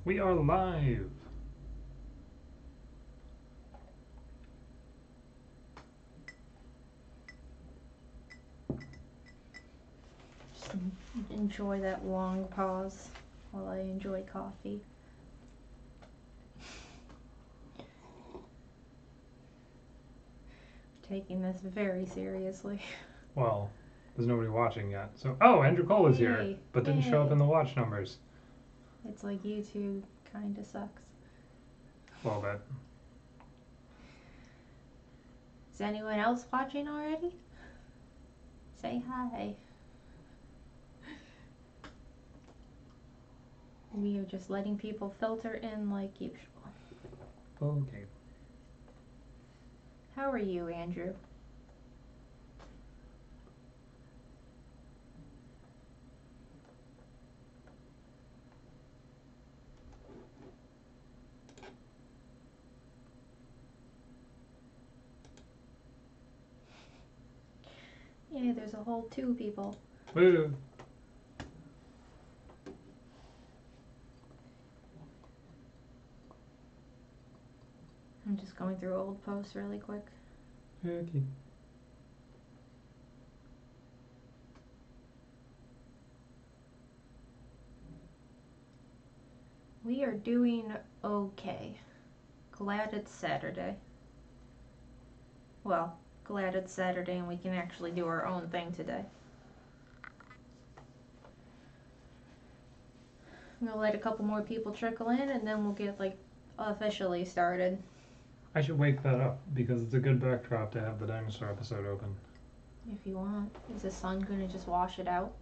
We are live. Just enjoy that long pause while I enjoy coffee. Taking this very seriously. Well, there's nobody watching yet. So, oh, Andrew Cole is here, Yay, but didn't show up yay. in the watch numbers. It's like YouTube kinda sucks. A little bit. Is anyone else watching already? Say hi. We are just letting people filter in like usual. Okay. How are you, Andrew? Yeah, there's a whole 2 people. Woo. I'm just going through old posts really quick. Okay. We are doing okay. Glad it's Saturday. Well, glad it's Saturday and we can actually do our own thing today. I'm gonna let a couple more people trickle in and then we'll get like officially started. I should wake that up because it's a good backdrop to have the dinosaur episode open. If you want. Is the sun gonna just wash it out?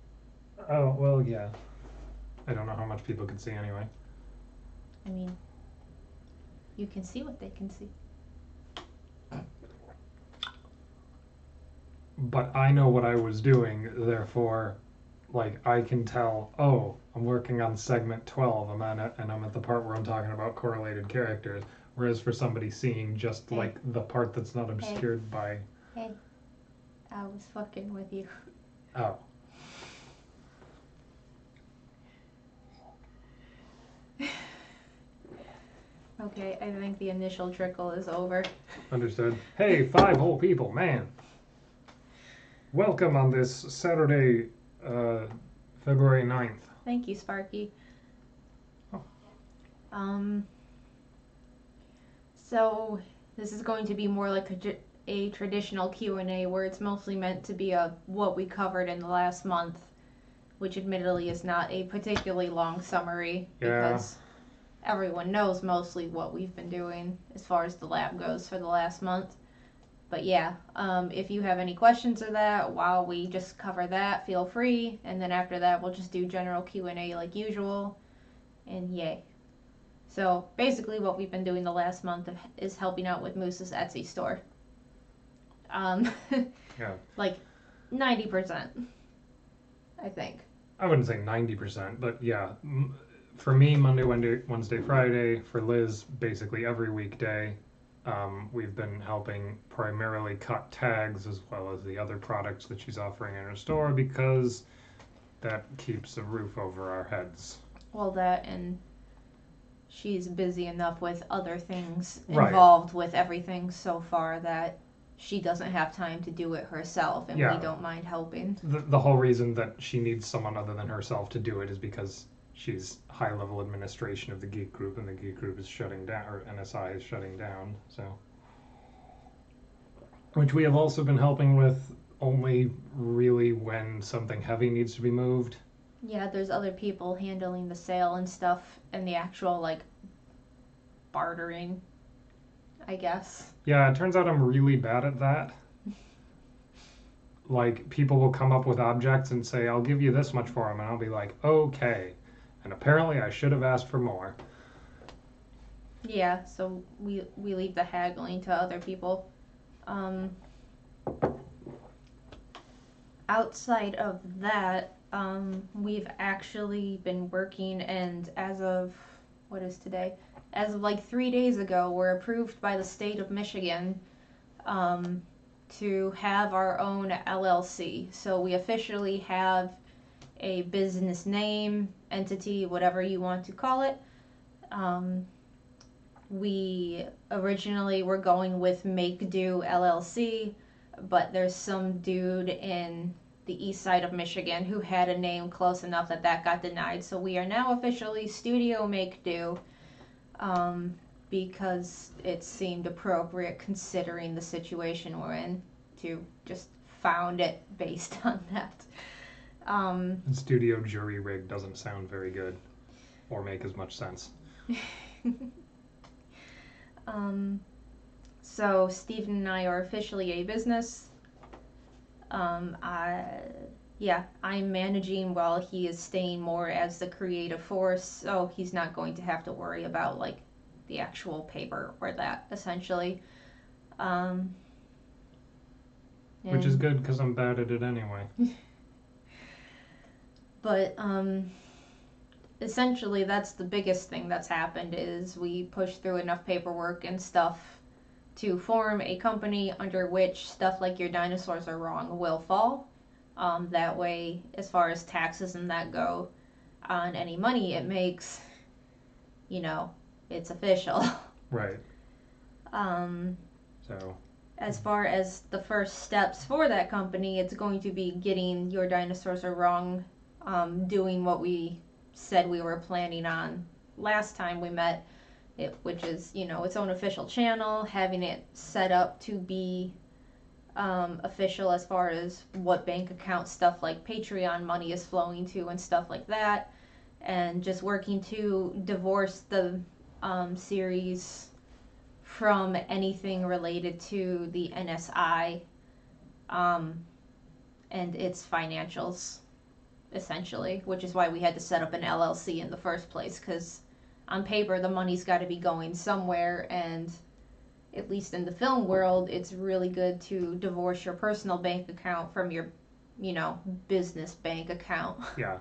Oh, well, yeah. I don't know how much people can see anyway. I mean, you can see what they can see. But I know what I was doing, therefore, like, I can tell, oh, I'm working on segment 12, I'm on it, and I'm at the part where I'm talking about correlated characters. Whereas for somebody seeing just, Hey. like, the part that's not obscured by. Hey, I was fucking with you. Oh. Okay, I think the initial trickle is over. Understood. Hey, 5 whole people, man. Welcome on this Saturday, February 9th. Thank you, Sparky. Oh. So this is going to be more like a traditional Q&A where it's mostly meant to be a what we covered in the last month, which admittedly is not a particularly long summary because everyone knows mostly what we've been doing as far as the lab goes for the last month. But yeah, if you have any questions or that while we just cover that, feel free. And then after that, we'll just do general Q&A like usual. And yay. So basically, what we've been doing the last month is helping out with Moose's Etsy store. Yeah. Like 90%, I think. I wouldn't say 90%, but yeah. For me, Monday, Wednesday, Friday. For Liz, basically every weekday. We've been helping primarily cut tags as well as the other products that she's offering in her store because that keeps a roof over our heads. Well, that and she's busy enough with other things Right. involved with everything so far that she doesn't have time to do it herself, and Yeah. we don't mind helping. The whole reason that she needs someone other than herself to do it is because she's high level administration of the Geek Group, and the Geek Group is shutting down, or NSI is shutting down, so. Which we have also been helping with only really when something heavy needs to be moved. Yeah, there's other people handling the sale and stuff and the actual, like, bartering, I guess. Yeah, it turns out I'm really bad at that. Like, people will come up with objects and say, I'll give you this much for them, and I'll be like, okay. And apparently I should have asked for more. Yeah, so we leave the haggling to other people. Outside of that, we've actually been working, and as of, what is today? As of like 3 days ago, we're approved by the state of Michigan to have our own LLC. So we officially have a business name, entity, whatever you want to call it. We originally were going with Make Do LLC, but there's some dude in the east side of Michigan who had a name close enough that that got denied. So we are now officially Studio Make Do, because it seemed appropriate considering the situation we're in to just found it based on that. And Studio Jury Rig doesn't sound very good or make as much sense. So Stephen and I are officially a business. I'm managing while he is staying more as the creative force, so he's not going to have to worry about like the actual paper or that essentially. Which is good because I'm bad at it anyway. But essentially that's the biggest thing that's happened is we pushed through enough paperwork and stuff to form a company under which Stuff Like Your Dinosaurs Are Wrong will fall. That way, as far as taxes and that go, on any money it makes, it's official. Right. So as far as the first steps for that company, it's going to be getting Your Dinosaurs Are Wrong, doing what we said we were planning on last time we met, which is, its own official channel, having it set up to be official as far as what bank account stuff like Patreon money is flowing to and stuff like that, and just working to divorce the series from anything related to the NSI and its financials, essentially, which is why we had to set up an LLC in the first place, because on paper the money's got to be going somewhere, and at least in the film world it's really good to divorce your personal bank account from your business bank account. Yeah,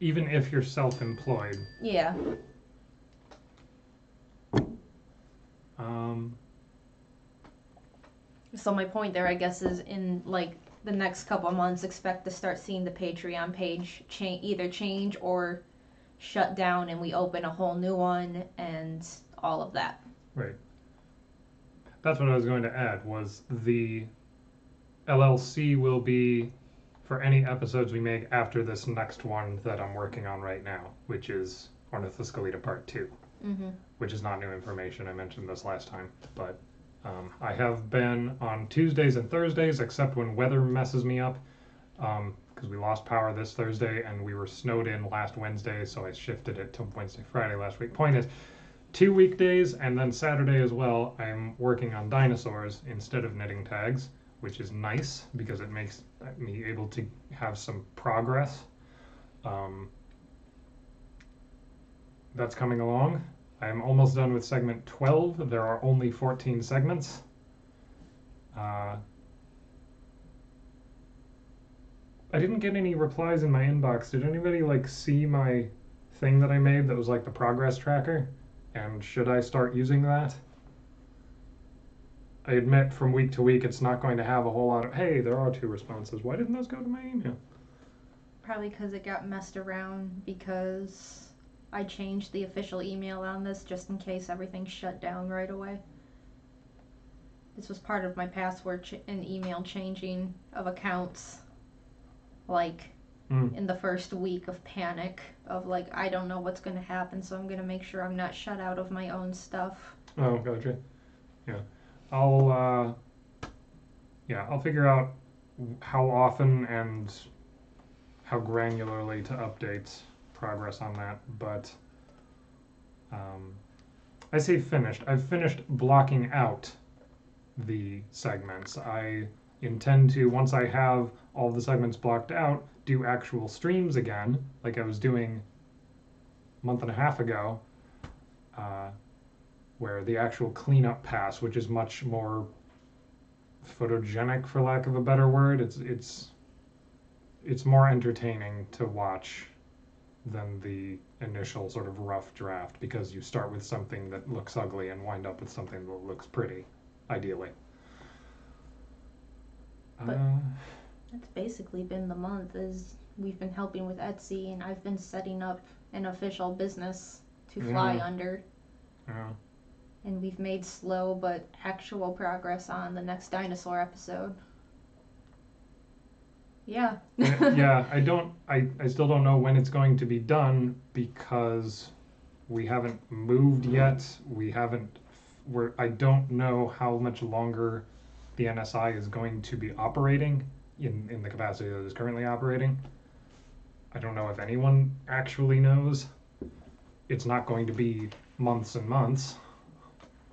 even if you're self-employed. Yeah. So my point there, I guess, is in like the next couple of months, expect to start seeing the Patreon page either change or shut down, and we open a whole new one and all of that. Right. That's what I was going to add, was the LLC will be for any episodes we make after this next one that I'm working on right now, which is Ornithoscelida Part 2, which is not new information. I mentioned this last time, but I have been on Tuesdays and Thursdays, except when weather messes me up, because we lost power this Thursday and we were snowed in last Wednesday, so I shifted it to Wednesday, Friday last week. Point is, 2 weekdays and then Saturday as well, I'm working on dinosaurs instead of knitting tags, which is nice because it makes me able to have some progress. That's coming along. I'm almost done with segment 12. There are only 14 segments. I didn't get any replies in my inbox. Did anybody see my thing that I made that was like the progress tracker? And should I start using that? I admit from week to week it's not going to have a whole lot of, hey, there are 2 responses. Why didn't those go to my email? Probably because it got messed around, because I changed the official email on this just in case everything shut down right away. This was part of my password and email changing of accounts, in the first week of panic of I don't know what's going to happen, so I'm going to make sure I'm not shut out of my own stuff. Oh, gotcha. Yeah. I'll figure out how often and how granularly to update progress on that, but I say finished. I've finished blocking out the segments. I intend to, once I have all the segments blocked out, do actual streams again, like I was doing a month and a half ago, where the actual cleanup pass, which is much more photogenic, for lack of a better word, it's more entertaining to watch than the initial sort of rough draft, because you start with something that looks ugly and wind up with something that looks pretty, ideally. But that's basically been the month, is we've been helping with Etsy, and I've been setting up an official business to fly Yeah. under. Yeah. And we've made slow but actual progress on the next dinosaur episode. Yeah. Yeah, I still don't know when it's going to be done because we haven't moved yet. I don't know how much longer the NSI is going to be operating in the capacity that it is currently operating. I don't know if anyone actually knows. It's not going to be months and months.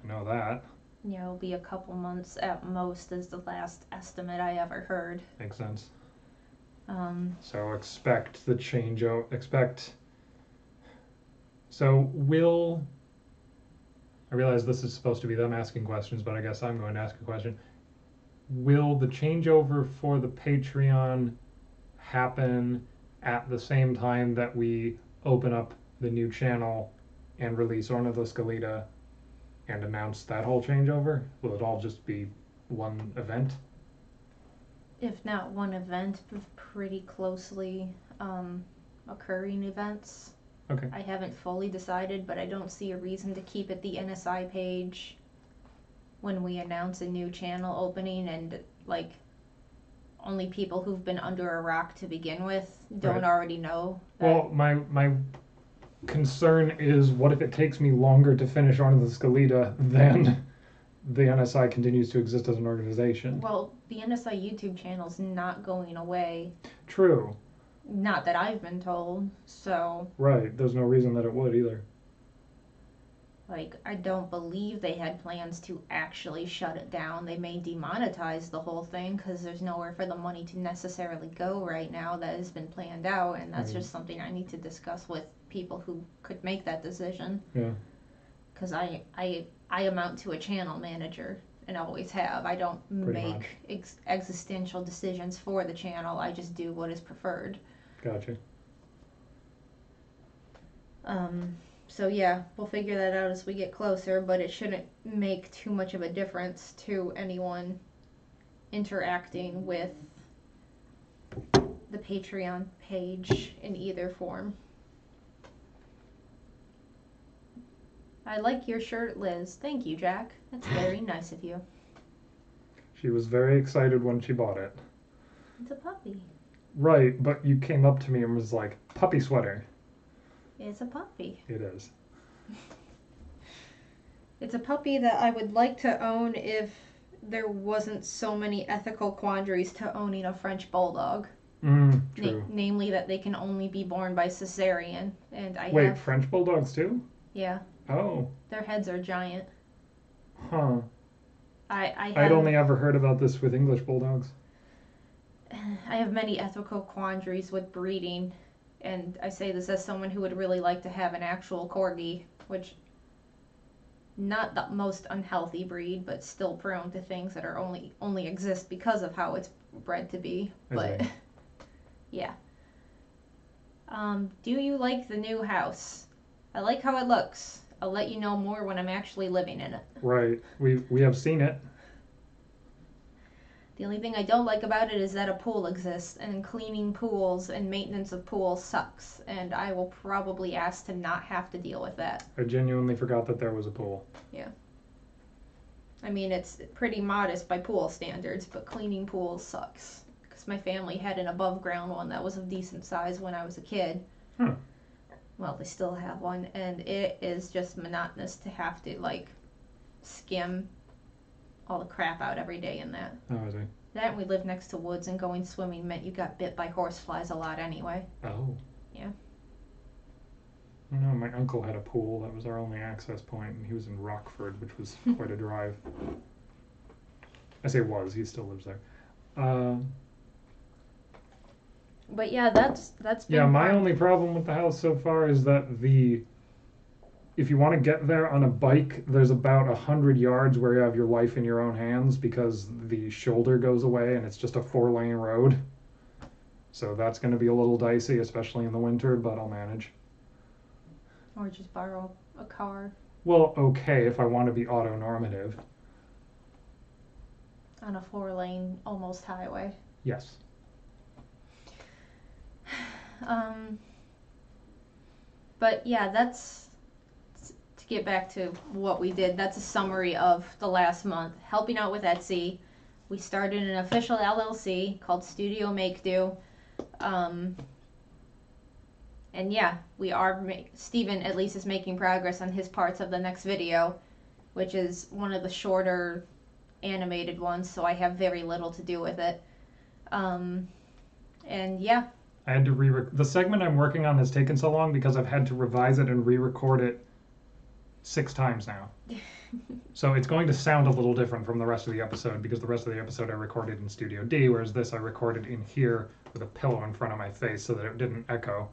I know that. Yeah, it'll be a couple months at most is the last estimate I ever heard. Makes sense. So expect the change. So will. I realize this is supposed to be them asking questions, but I guess I'm going to ask a question. Will the changeover for the Patreon happen at the same time that we open up the new channel and release Orna the Scalita and announce that whole changeover? Will it all just be one event? If not one event, pretty closely occurring events. Okay. I haven't fully decided, but I don't see a reason to keep it the NSI page when we announce a new channel opening and only people who've been under a rock to begin with don't already know that. Well, my concern is, what if it takes me longer to finish Orna the Scalita than the NSI continues to exist as an organization? Well, the NSI YouTube channel's not going away. True. Not that I've been told, so... Right, there's no reason that it would either. I don't believe they had plans to actually shut it down. They may demonetize the whole thing because there's nowhere for the money to necessarily go right now that has been planned out, and that's just something I need to discuss with people who could make that decision. Yeah. Because I amount to a channel manager and always have. I don't make existential decisions for the channel. I just do what is preferred. Gotcha. So yeah, we'll figure that out as we get closer, but it shouldn't make too much of a difference to anyone interacting with the Patreon page in either form. I like your shirt, Liz. Thank you, Jack. That's very nice of you. She was very excited when she bought it. It's a puppy. Right, but you came up to me and was like, puppy sweater. It's a puppy. It is. It's a puppy that I would like to own if there wasn't so many ethical quandaries to owning a French bulldog. True. Namely that they can only be born by cesarean. And Wait, French bulldogs too? Yeah. Oh. Their heads are giant. Huh. I'd only ever heard about this with English bulldogs. I have many ethical quandaries with breeding, and I say this as someone who would really like to have an actual corgi, which not the most unhealthy breed, but still prone to things that are only exist because of how it's bred to be. But yeah. Do you like the new house? I like how it looks. I'll let you know more when I'm actually living in it. Right. We have seen it. The only thing I don't like about it is that a pool exists, and cleaning pools and maintenance of pools sucks, and I will probably ask to not have to deal with that. I genuinely forgot that there was a pool. Yeah. I mean, it's pretty modest by pool standards, but cleaning pools sucks. Because my family had an above ground one that was of decent size when I was a kid. Well, they still have one, and it is just monotonous to have to, skim all the crap out every day in that. Oh, I see. That, we live next to woods, and going swimming meant you got bit by horseflies a lot anyway. Oh. Yeah. No, my uncle had a pool. That was our only access point, and he was in Rockford, which was quite a drive. I say was, he still lives there. But yeah, that's been yeah, my fun. only problem with the house so far is that if you want to get there on a bike, there's about 100 yards where you have your life in your own hands because the shoulder goes away and it's just a 4-lane road. So that's going to be a little dicey, especially in the winter, but I'll manage. Or just borrow a car. Well, okay, if I want to be auto-normative. On a 4-lane, almost highway. Yes. But yeah, that's get back to what we did. That's a summary of the last month. Helping out with Etsy. We started an official LLC called Studio Make Do. And yeah, we are, Steven at least is making progress on his parts of the next video, which is one of the shorter animated ones, so I have very little to do with it. And yeah. I had to the segment I'm working on has taken so long because I've had to revise it and re-record it 6 times now. So it's going to sound a little different from the rest of the episode because the rest of the episode I recorded in Studio D, whereas this I recorded in here with a pillow in front of my face so that it didn't echo.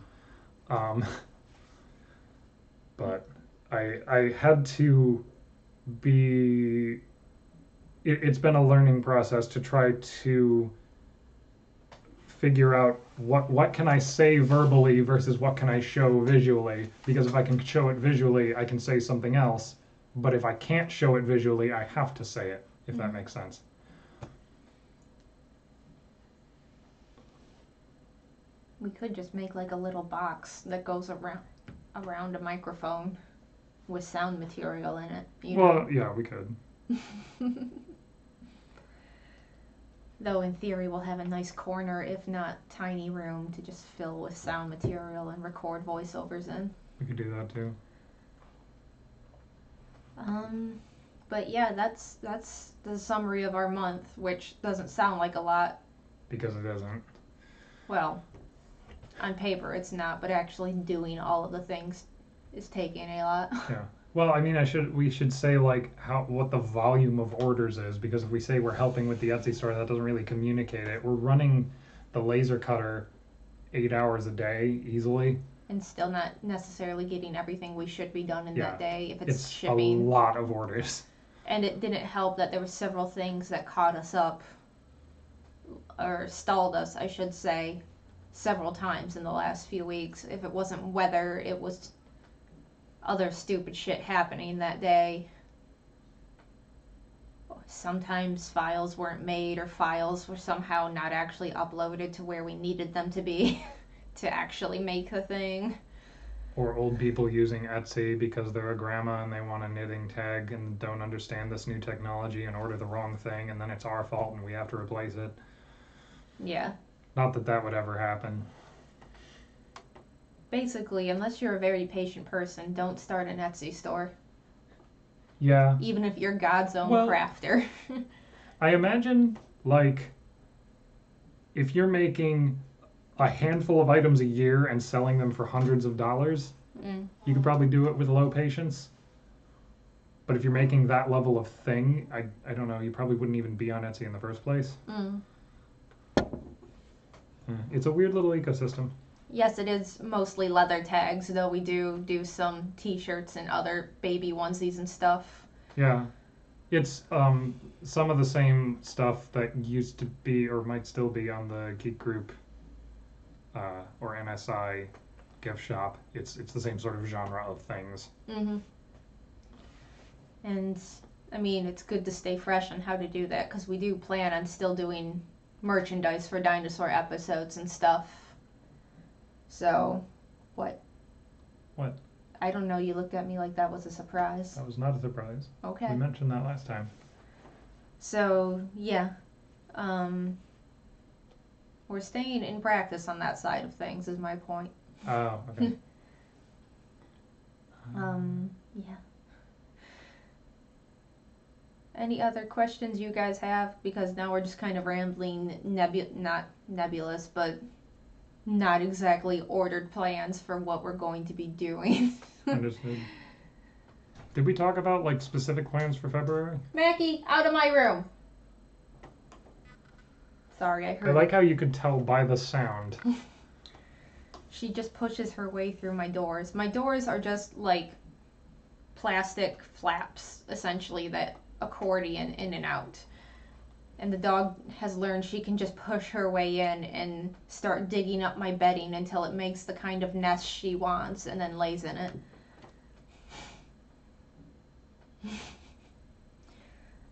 But I had to be... It's been a learning process to try to figure out what can I say verbally versus what can I show visually, because if I can show it visually I can say something else, but if I can't show it visually I have to say it, if that makes sense. We could just make like a little box that goes around a microphone with sound material in it. Well, yeah, we could. Though in theory we'll have a nice corner, if not tiny room, to just fill with sound material and record voiceovers in. We could do that too. But yeah, that's the summary of our month, which doesn't sound like a lot. Because it doesn't. Well, on paper it's not, but actually doing all of the things is taking a lot. Yeah. Well, I mean, we should say like what the volume of orders is, because if we say we're helping with the Etsy store, that doesn't really communicate it. We're running the laser cutter 8 hours a day easily. And still not necessarily getting everything we should be done in that day if it's shipping. It's a lot of orders. And it didn't help that there were several things that caught us up, or stalled us, I should say, several times in the last few weeks. If it wasn't weather, it was other stupid shit happening that day. Sometimes files weren't made, or files were somehow not actually uploaded to where we needed them to be to actually make the thing. Or old people using Etsy because they're a grandma and they want a knitting tag and don't understand this new technology and order the wrong thing, and then it's our fault and we have to replace it. Yeah. Not that that would ever happen. Basically, unless you're a very patient person, don't start an Etsy store. Yeah. Even if you're God's own crafter. I imagine, like, if you're making a handful of items a year and selling them for hundreds of dollars, you could probably do it with low patience. But if you're making that level of thing, I don't know, you probably wouldn't even be on Etsy in the first place. It's a weird little ecosystem. Yes, it is mostly leather tags, though we do some t-shirts and other baby onesies and stuff. Yeah. It's some of the same stuff that used to be or might still be on the Geek Group or NSI gift shop. It's the same sort of genre of things. And I mean, it's good to stay fresh on how to do that, because we do plan on still doing merchandise for dinosaur episodes and stuff. So, what? What? I don't know, you looked at me like that was a surprise. That was not a surprise. Okay. We mentioned that last time. So, yeah. We're staying in practice on that side of things, is my point. Oh, okay. Yeah. Any other questions you guys have? Because now we're just kind of rambling, not nebulous, but not exactly ordered plans for what we're going to be doing. Understood. Did we talk about, like, specific plans for February? Mackie, out of my room! Sorry, I heard. I like how you could tell by the sound. She just pushes her way through my doors. My doors are just, like, plastic flaps, essentially, that accordion in and out. And the dog has learned she can just push her way in and start digging up my bedding until it makes the kind of nest she wants and then lays in it.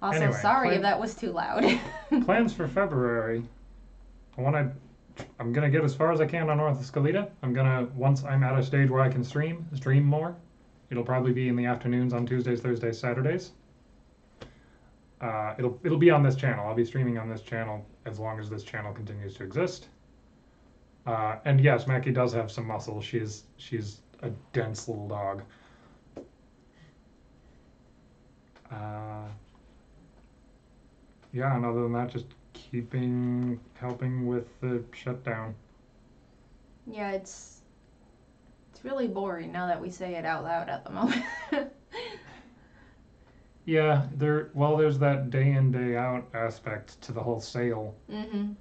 Also, anyway, sorry if that was too loud. Plans for February. I'm gonna get as far as I can on North Escalita. Once I'm at a stage where I can stream more. It'll probably be in the afternoons on Tuesdays, Thursdays, Saturdays. It'll be on this channel. I'll be streaming on this channel as long as this channel continues to exist. And yes, Mackie does have some muscle. She's a dense little dog. Yeah, and other than that, just helping with the shutdown. Yeah, it's really boring now that we say it out loud at the moment. Yeah, there's that day in, day out aspect to the whole sale. Mm-hmm.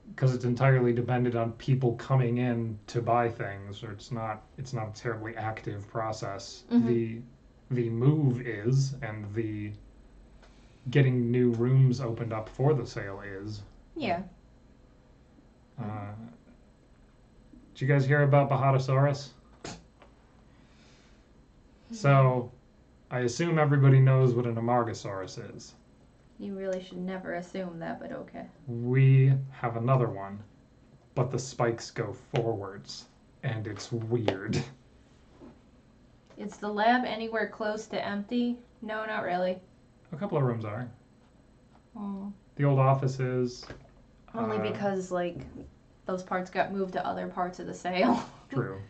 Because it's entirely dependent on people coming in to buy things, or it's not a terribly active process. Mm-hmm. The move is, and the getting new rooms opened up for the sale is. Yeah. Did you guys hear about Bahatosaurus? So, I assume everybody knows what an Amargasaurus is. You really should never assume that, but okay. We have another one, but the spikes go forwards, and it's weird. Is the lab anywhere close to empty? No, not really. A couple of rooms are. Oh. The old office is. Only because, like, those parts got moved to other parts of the sale. True.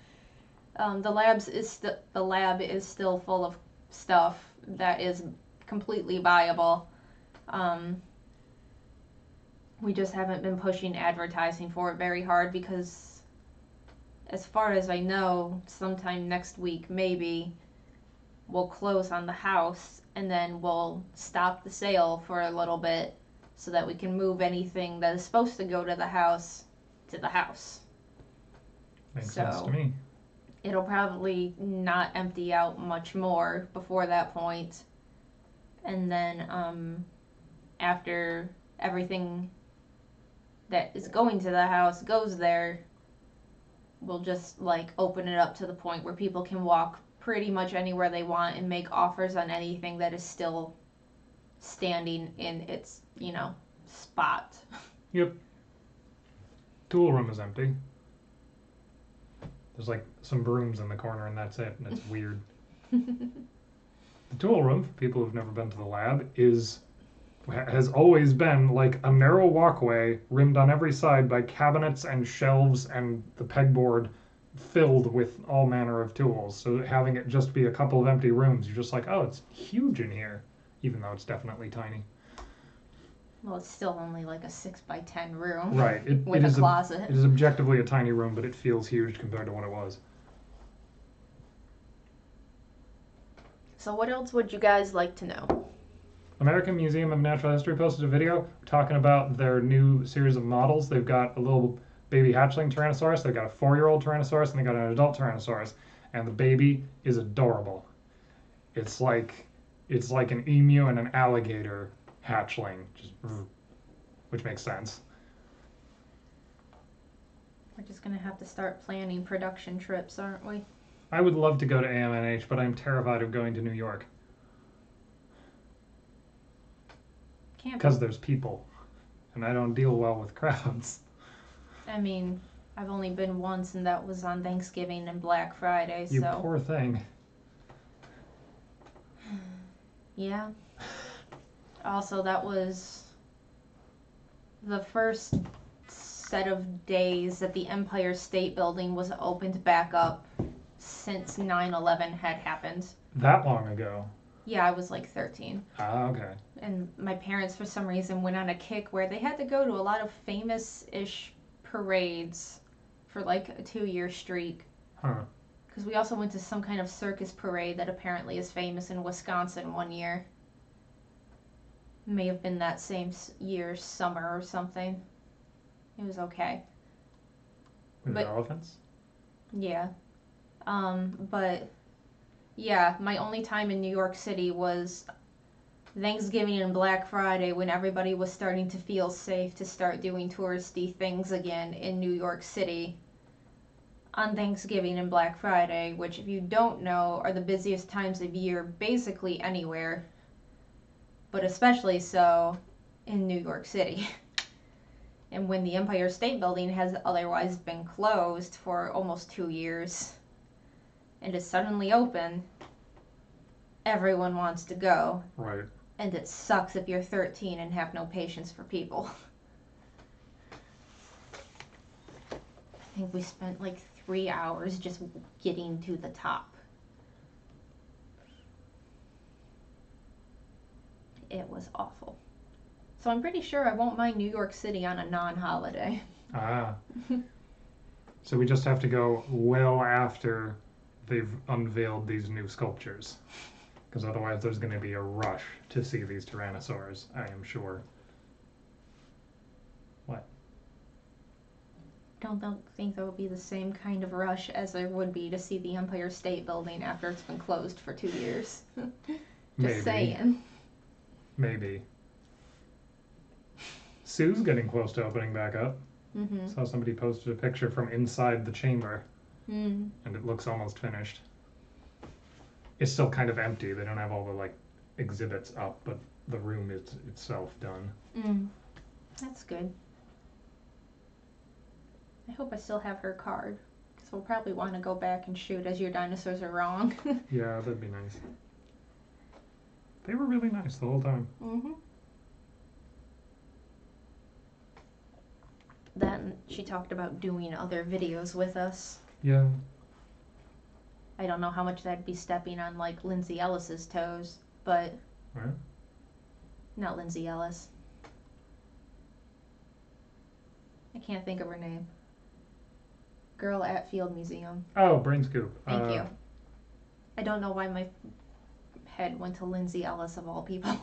The lab is still full of stuff that is completely viable. We just haven't been pushing advertising for it very hard because, as far as I know, sometime next week maybe we'll close on the house and then we'll stop the sale for a little bit so that we can move anything that is supposed to go to the house to the house. Makes sense to me. It'll probably not empty out much more before that point. And then after everything that is going to the house goes there, we'll just like open it up to the point where people can walk pretty much anywhere they want and make offers on anything that is still standing in its, spot. Yep. Tool room is empty. There's like some brooms in the corner and that's it, and it's weird. The tool room, for people who've never been to the lab, has always been like a narrow walkway rimmed on every side by cabinets and shelves and the pegboard filled with all manner of tools. So having it just be a couple of empty rooms, you're just like, oh, it's huge in here, even though it's definitely tiny. Well, it's still only like a 6x10 room. Right. With a closet. It is objectively a tiny room, but it feels huge compared to what it was. So what else would you guys like to know? American Museum of Natural History posted a video talking about their new series of models. They've got a little baby hatchling Tyrannosaurus, they've got a 4-year-old Tyrannosaurus, and they've got an adult Tyrannosaurus. And the baby is adorable. It's like an emu and an alligator hatchling, which makes sense. We're just going to have to start planning production trips, aren't we? I would love to go to AMNH, but I'm terrified of going to New York. Because there's people, and I don't deal well with crowds. I mean, I've only been once, and that was on Thanksgiving and Black Friday, so... You poor thing. Yeah. Also, that was the first set of days that the Empire State Building was opened back up since 9/11 had happened. That long ago? Yeah, I was like 13. Ah, okay. And my parents, for some reason, went on a kick where they had to go to a lot of famous-ish parades for like a 2-year streak. Huh. Because we also went to some kind of circus parade that apparently is famous in Wisconsin one year. May have been that same year's summer or something. It was okay. With elephants? Yeah. But yeah, my only time in New York City was Thanksgiving and Black Friday when everybody was starting to feel safe to start doing touristy things again in New York City on Thanksgiving and Black Friday, which if you don't know are the busiest times of year basically anywhere, but especially so in New York City. And when the Empire State Building has otherwise been closed for almost 2 years, and it's suddenly open, everyone wants to go. Right. And it sucks if you're 13 and have no patience for people. I think we spent like 3 hours just getting to the top. It was awful. So I'm pretty sure I won't mind New York City on a non-holiday. Ah. So we just have to go well after they've unveiled these new sculptures. Because otherwise there's going to be a rush to see these Tyrannosaurs, I am sure. What? Don't think there will be the same kind of rush as there would be to see the Empire State Building after it's been closed for 2 years. Just saying. Maybe. Sue's getting close to opening back up. Mm-hmm. Saw somebody posted a picture from inside the chamber, and it looks almost finished. It's still kind of empty. They don't have all the like exhibits up, but the room is itself done. That's good. I hope I still have her card, because we'll probably want to go back and shoot As Your Dinosaurs Are Wrong. Yeah, that'd be nice. They were really nice the whole time. Then she talked about doing other videos with us. Yeah. I don't know how much that'd be stepping on like Lindsay Ellis's toes, but Right. Not Lindsay Ellis. I can't think of her name. Girl at Field Museum. Oh, Brain Scoop. Thank you. I don't know why my head went to Lindsay Ellis of all people.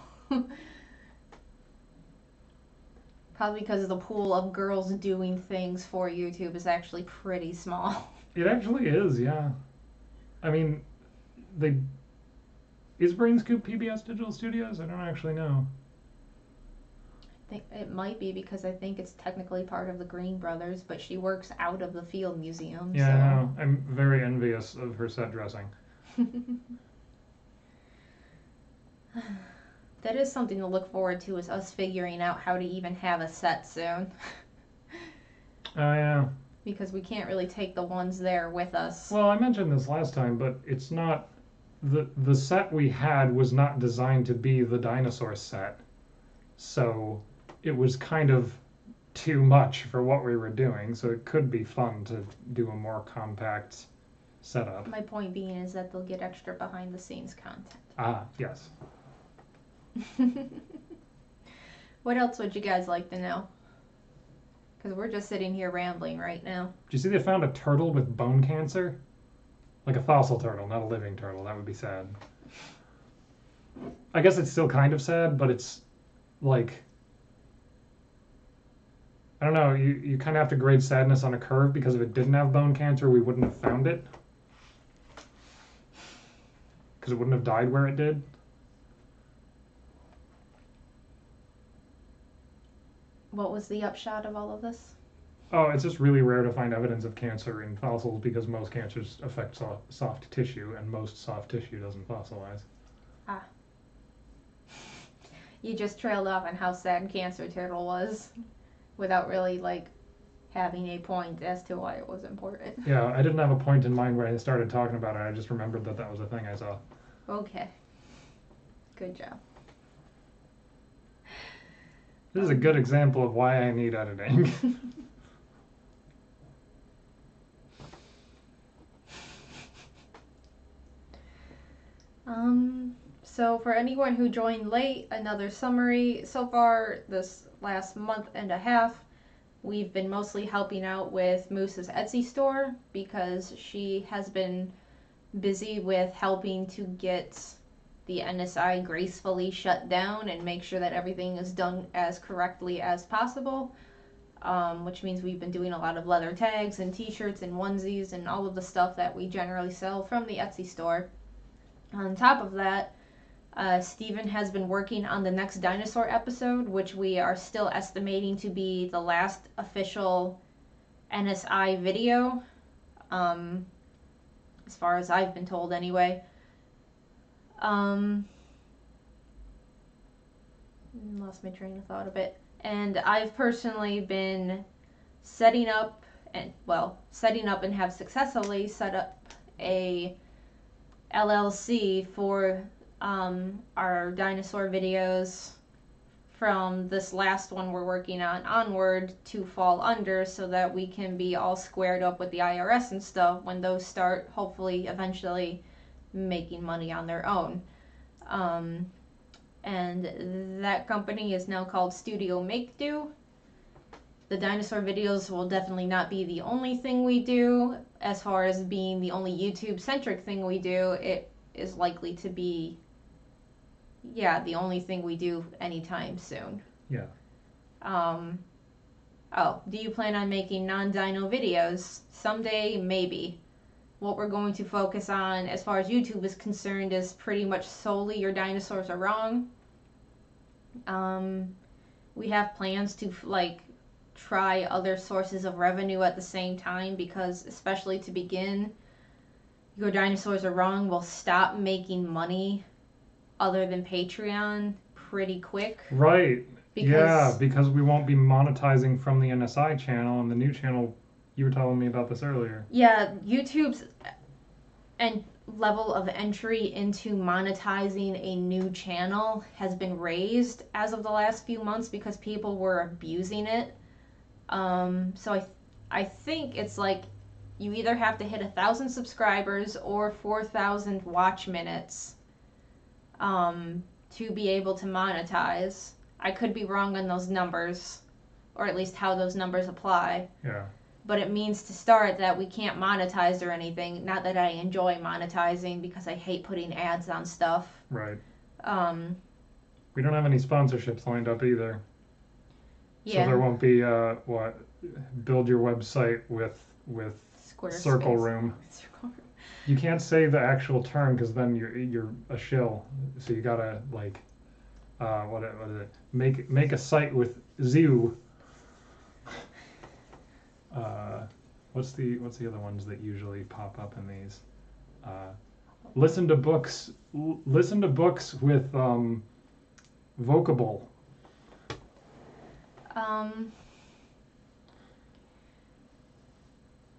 Probably because the pool of girls doing things for YouTube is actually pretty small. It actually is, yeah. I mean, is Brain Scoop PBS Digital Studios? I don't actually know. I think it might be, because I think it's technically part of the Green Brothers, but she works out of the Field Museum. Yeah, so. I know. I'm very envious of her set dressing. That is something to look forward to, is us figuring out how to even have a set soon. Oh, yeah. Because we can't really take the ones there with us. Well, I mentioned this last time, but it's not... The set we had was not designed to be the dinosaur set. So it was kind of too much for what we were doing, so it could be fun to do a more compact setup. My point being is that they'll get extra behind the scenes content. Ah, yes. What else would you guys like to know? Because we're just sitting here rambling right now. Did you see they found a turtle with bone cancer? Like a fossil turtle, not a living turtle. That would be sad. I guess it's still kind of sad, but it's like... I don't know, you kind of have to grade sadness on a curve, because if it didn't have bone cancer, we wouldn't have found it. Because it wouldn't have died where it did. What was the upshot of all of this? Oh, it's just really rare to find evidence of cancer in fossils, because most cancers affect soft tissue, and most soft tissue doesn't fossilize. Ah. You just trailed off on how sad Cancer Turtle was, without really, like, having a point as to why it was important. Yeah, I didn't have a point in mind when I started talking about it. I just remembered that that was a thing I saw. Okay. Good job. This is a good example of why I need editing. So for anyone who joined late, another summary. So far, this last month and a half, we've been mostly helping out with Moose's Etsy store, because she has been busy with helping to get the NSI gracefully shut down and make sure that everything is done as correctly as possible, which means we've been doing a lot of leather tags and t-shirts and onesies and all of the stuff that we generally sell from the Etsy store. On top of that, Steven has been working on the next dinosaur episode, which we are still estimating to be the last official NSI video, as far as I've been told anyway. Lost my train of thought a bit. And I've personally been setting up and have successfully set up a LLC for our dinosaur videos from this last one we're working on onward to fall under, so that we can be all squared up with the IRS and stuff when those start hopefully eventually making money on their own. And that company is now called Studio Make Do. The dinosaur videos will definitely not be the only thing we do. As far as being the only YouTube centric thing we do, it is likely to be, yeah, the only thing we do anytime soon. Yeah. Oh, do you plan on making non-dino videos? Someday, maybe. What we're going to focus on as far as YouTube is concerned is pretty much solely Your Dinosaurs Are Wrong. We have plans to like try other sources of revenue at the same time, because especially to begin, Your Dinosaurs Are Wrong will stop making money other than Patreon pretty quick. Right. Because we won't be monetizing from the NSI channel and the new channel. You were telling me about this earlier. Yeah, YouTube's and level of entry into monetizing a new channel has been raised as of the last few months because people were abusing it. So I think it's like you either have to hit 1,000 subscribers or 4,000 watch minutes to be able to monetize. I could be wrong on those numbers, or at least how those numbers apply. Yeah. But it means to start that we can't monetize or anything. Not that I enjoy monetizing, because I hate putting ads on stuff. Right. We don't have any sponsorships lined up either. Yeah. So there won't be build your website with Circle Room. You can't say the actual term because then you're a shill. So you gotta like what is it? Make a site with Zoo. What's the other ones that usually pop up in these? Listen to books with Vocable.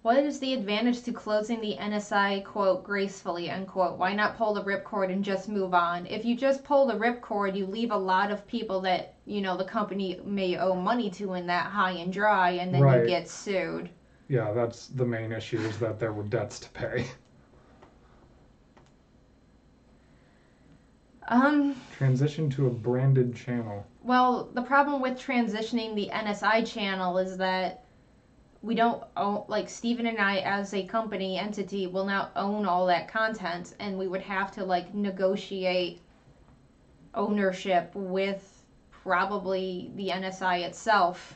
What is the advantage to closing the NSI, quote, gracefully, unquote? Why not pull the ripcord and just move on? If you just pull the ripcord, you leave a lot of people that, you know, the company may owe money to in that high and dry, and then Right. you get sued. Yeah, that's the main issue, is that there were debts to pay. Transition to a branded channel. Well, the problem with transitioning the NSI channel is that we don't own, like, Steven and I as a company entity will not own all that content, and we would have to like negotiate ownership with probably the NSI itself.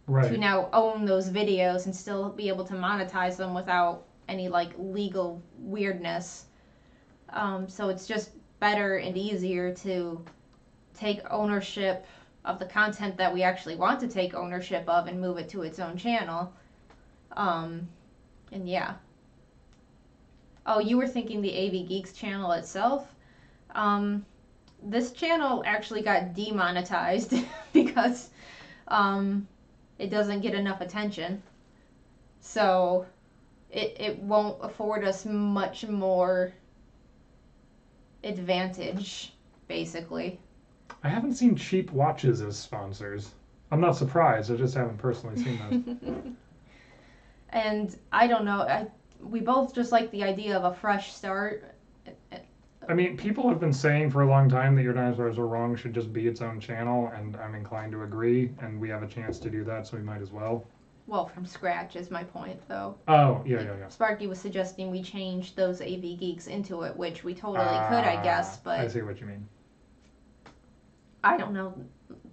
Right. To now own those videos and still be able to monetize them without any like legal weirdness. So it's just better and easier to take ownership of the content that we actually want to take ownership of and move it to its own channel. And yeah. Oh, you were thinking the AV Geeks channel itself? This channel actually got demonetized because it doesn't get enough attention. So it won't afford us much more advantage, basically. I haven't seen cheap watches as sponsors. I'm not surprised. I just haven't personally seen those. And I don't know. We both just like the idea of a fresh start. I mean, people have been saying for a long time that Your Dinosaurs Are Wrong should just be its own channel, and I'm inclined to agree, and we have a chance to do that, so we might as well. Well, from scratch is my point, though. Oh, yeah. Sparky was suggesting we change those AV Geeks into it, which we totally could, I guess, but... I see what you mean. I don't know,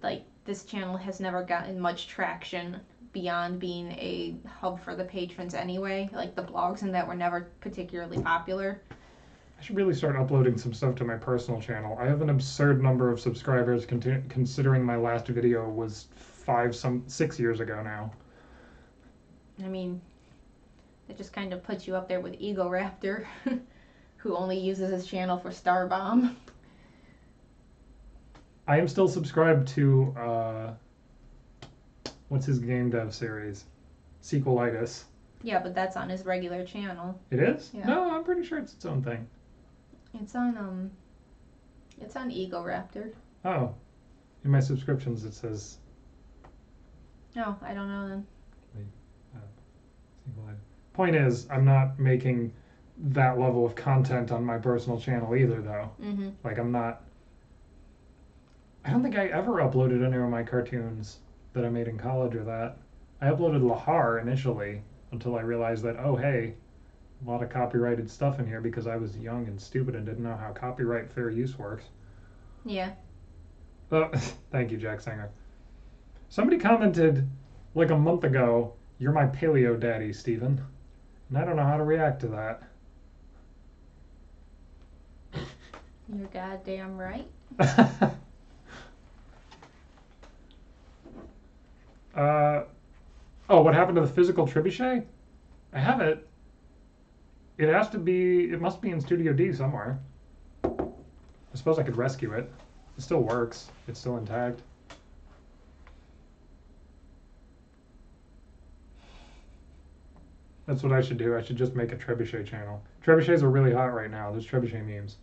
like, this channel has never gotten much traction beyond being a hub for the patrons anyway. Like, the blogs and that were never particularly popular. I should really start uploading some stuff to my personal channel. I have an absurd number of subscribers considering my last video was 6 years ago now. I mean, it just kind of puts you up there with Ego Raptor, who only uses his channel for Starbomb. I am still subscribed to, what's his game dev series? Sequelitis. Yeah, but that's on his regular channel. It is? Yeah. No, I'm pretty sure it's its own thing. It's on Egoraptor. Oh, in my subscriptions it says. No, I don't know then. Point is, I'm not making that level of content on my personal channel either, though. Mm-hmm. Like, I'm not. I don't think I ever uploaded any of my cartoons that I made in college or that. I uploaded Lahar initially until I realized that, oh, hey, a lot of copyrighted stuff in here because I was young and stupid and didn't know how copyright fair use works. Yeah. Oh, thank you, Jack Singer. Somebody commented like a month ago, "You're my paleo daddy, Steven." And I don't know how to react to that. You're goddamn right. Oh, what happened to the physical trebuchet? I have it. It has to be, it must be in Studio D somewhere. I suppose I could rescue it. It still works. It's still intact. That's what I should do. I should just make a trebuchet channel. Trebuchets are really hot right now. There's trebuchet memes.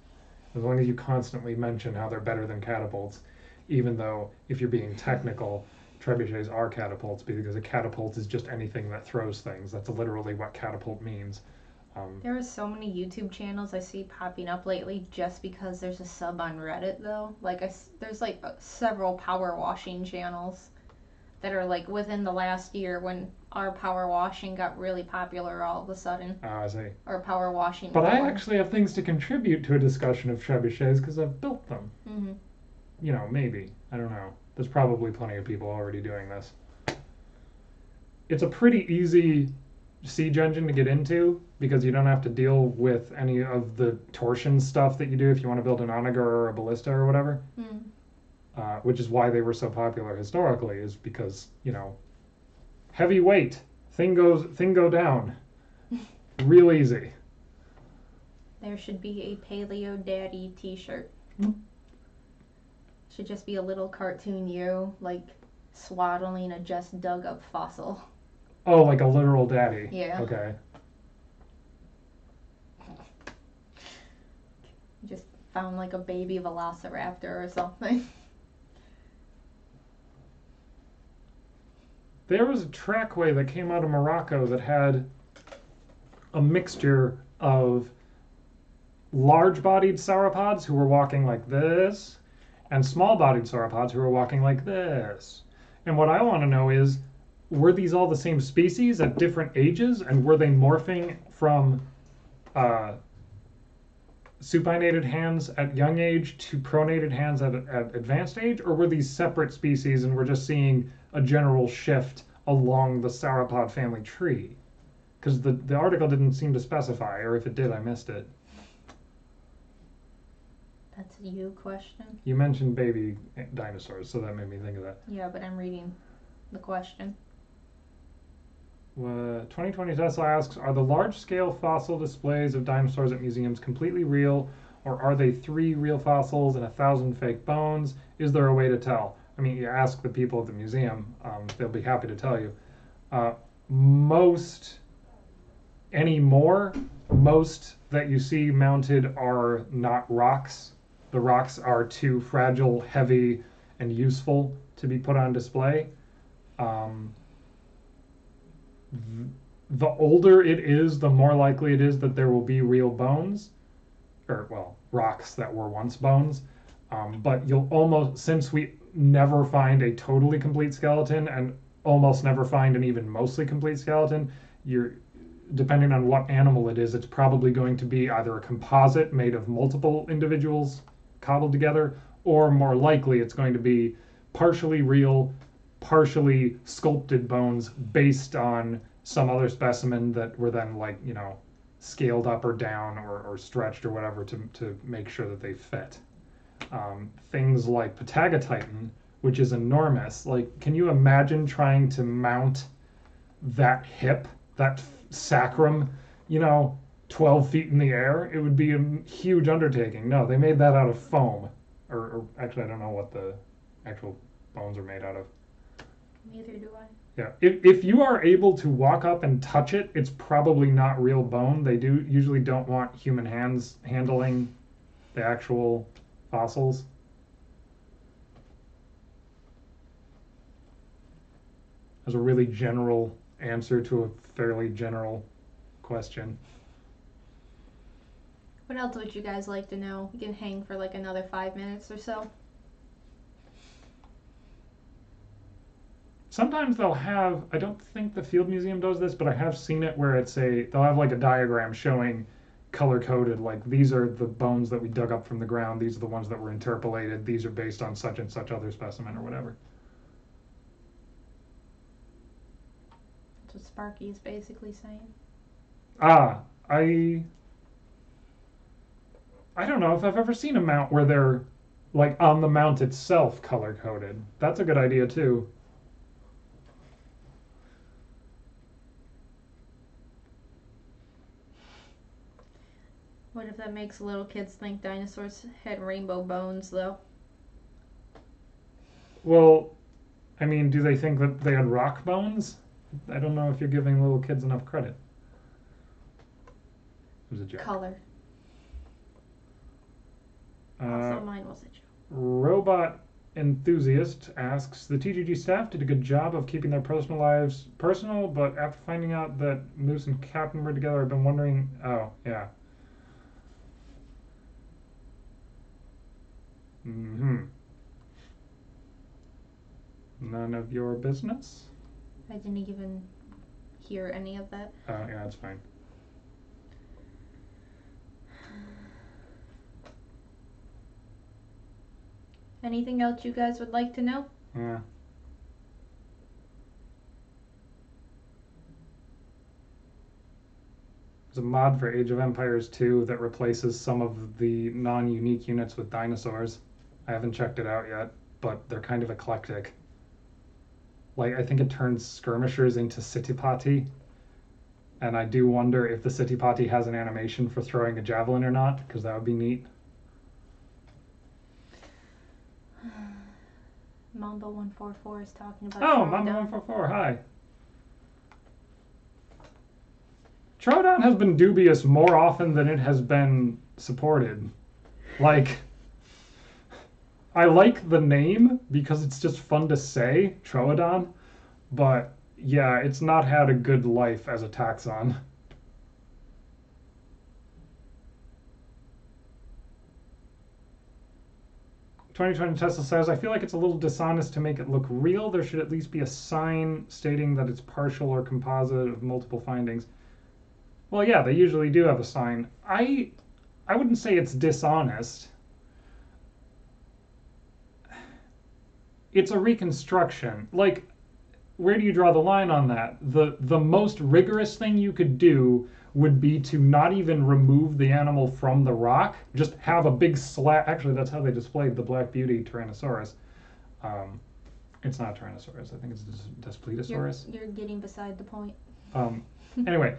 As long as you constantly mention how they're better than catapults, even though if you're being technical, trebuchets are catapults because a catapult is just anything that throws things. That's literally what catapult means. There are so many YouTube channels I see popping up lately just because there's a sub on Reddit, though. Like, there's like several power washing channels that are like within the last year when our power washing got really popular all of a sudden. Oh, I see. Or power washing. But I actually have things to contribute to a discussion of trebuchets because I've built them. Mm-hmm. You know, maybe. I don't know. There's probably plenty of people already doing this. It's a pretty easy siege engine to get into because you don't have to deal with any of the torsion stuff that you do if you want to build an onager or a ballista or whatever. Mm. Which is why they were so popular historically, is because, you know, heavy weight, thing go down, real easy. There should be a Paleo Daddy t-shirt. Should just be a little cartoon you, like, swaddling a just dug up fossil. Oh, like a literal daddy. Yeah. Okay. Just found like a baby velociraptor or something. There was a trackway that came out of Morocco that had a mixture of large-bodied sauropods who were walking like this and small-bodied sauropods who were walking like this. And what I want to know is, were these all the same species at different ages, and were they morphing from supinated hands at young age to pronated hands at advanced age, or were these separate species and we're just seeing a general shift along the sauropod family tree? Because the article didn't seem to specify, or if it did, I missed it. That's a you question? You mentioned baby dinosaurs, so that made me think of that. Yeah, but I'm reading the question. 2020 Tesla asks, are the large-scale fossil displays of dinosaurs at museums completely real, or are they 3 real fossils and 1,000 fake bones? Is there a way to tell? I mean, you ask the people at the museum, they'll be happy to tell you. Most that you see mounted are not rocks. The rocks are too fragile, heavy, and useful to be put on display. The older it is, the more likely it is that there will be real bones, or, well, rocks that were once bones. But you'll almost, since we never find a totally complete skeleton and almost never find an even mostly complete skeleton, depending on what animal it is, it's probably going to be either a composite made of multiple individuals cobbled together, or more likely it's going to be partially real, partially sculpted bones based on some other specimen that were then, like, you know, scaled up or down or stretched or whatever to make sure that they fit. Things like Patagotitan, which is enormous. Like, can you imagine trying to mount that hip, that sacrum, 12 feet in the air? It would be a huge undertaking. No, they made that out of foam. Or actually, I don't know what the actual bones are made out of. Neither do I. Yeah, if you are able to walk up and touch it, it's probably not real bone. They usually don't want human hands handling the actual fossils. As a really general answer to a fairly general question. What else would you guys like to know? We can hang for like another 5 minutes or so. Sometimes they'll have, I don't think the Field Museum does this, but I have seen it where they'll have like a diagram showing color coded, like these are the bones that we dug up from the ground, these are the ones that were interpolated, these are based on such and such other specimen or whatever. That's what Sparky is basically saying. I don't know if I've ever seen a mount where they're like on the mount itself color coded. That's a good idea too. What if that makes little kids think dinosaurs had rainbow bones, though? Well, I mean, do they think that they had rock bones? I don't know if you're giving little kids enough credit. It was a joke. Color. Also, mine was a joke. Robot Enthusiast asks, the TGG staff did a good job of keeping their personal lives personal, but after finding out that Moose and Captain were together, I've been wondering, oh, yeah. Mm-hmm. None of your business? I didn't even hear any of that. Oh, yeah, that's fine. Anything else you guys would like to know? Yeah. There's a mod for Age of Empires 2 that replaces some of the non-unique units with dinosaurs. I haven't checked it out yet, but they're kind of eclectic. Like, I think it turns skirmishers into Sittipati, and I do wonder if the Sittipati has an animation for throwing a javelin or not, because that would be neat. Mambo144 is talking about. Oh, Mambo144, hi. Troodon has been dubious more often than it has been supported. Like, I like the name because it's just fun to say, Troodon, but yeah, it's not had a good life as a taxon. Tesla says, I feel like it's a little dishonest to make it look real. There should at least be a sign stating that it's partial or composite of multiple findings. Well, yeah, they usually do have a sign. I wouldn't say it's dishonest. It's a reconstruction. Like, where do you draw the line on that? The most rigorous thing you could do would be to not even remove the animal from the rock, just have a big slab. Actually, that's how they displayed the Black Beauty Tyrannosaurus. It's not Tyrannosaurus. I think it's Daspletosaurus. You're getting beside the point. Anyway,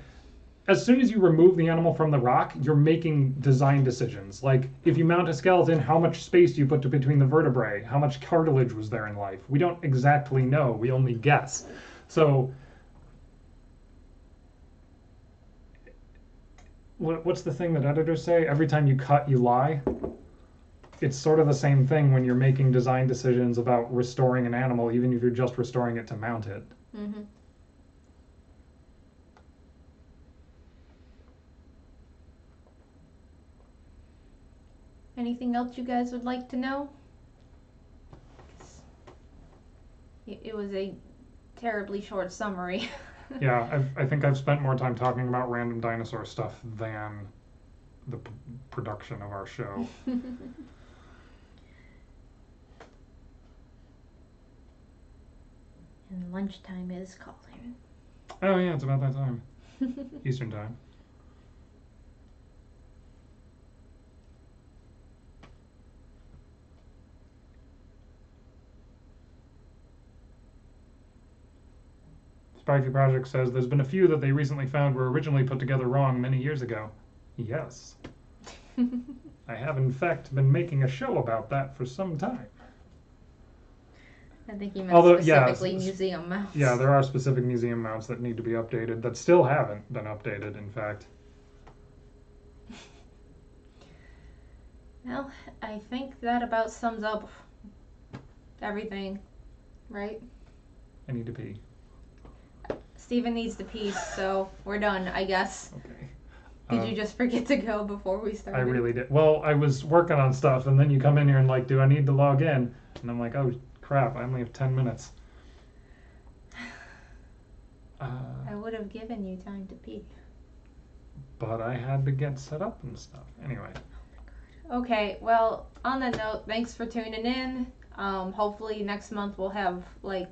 as soon as you remove the animal from the rock, you're making design decisions. Like, if you mount a skeleton, how much space do you put between the vertebrae? How much cartilage was there in life? We don't exactly know. We only guess. So, what's the thing that editors say? Every time you cut, you lie. It's sort of the same thing when you're making design decisions about restoring an animal, even if you're just restoring it to mount it. Mm-hmm. Anything else you guys would like to know? It was a terribly short summary. Yeah, I think I've spent more time talking about random dinosaur stuff than the production of our show. And lunchtime is calling. Oh yeah, it's about that time. Eastern time. Sparky Project says there's been a few that they recently found were originally put together wrong many years ago. Yes. I have in fact been making a show about that for some time. I think you meant specifically museum mounts. Yeah, there are specific museum mounts that need to be updated that still haven't been updated, in fact. Well, I think that about sums up everything, right? I need to pee. Steven needs to pee, so we're done, I guess. Okay. Did you just forget to go before we started? I really did. Well, I was working on stuff, and then you come in here and like, do I need to log in? And I'm like, oh crap, I only have 10 minutes. I would have given you time to pee. But I had to get set up and stuff. Anyway. Okay, well, on that note, thanks for tuning in. Hopefully next month we'll have like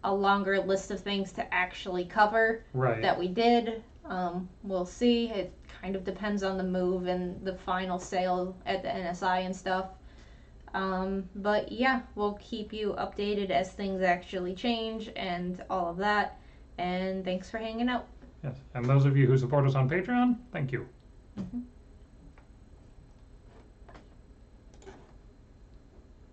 a longer list of things to actually cover Right. that we did. We'll see. It kind of depends on the move and the final sale at the NSI and stuff. But yeah, we'll keep you updated as things actually change and all of that. And thanks for hanging out. Yes. And those of you who support us on Patreon, thank you. Mm-hmm.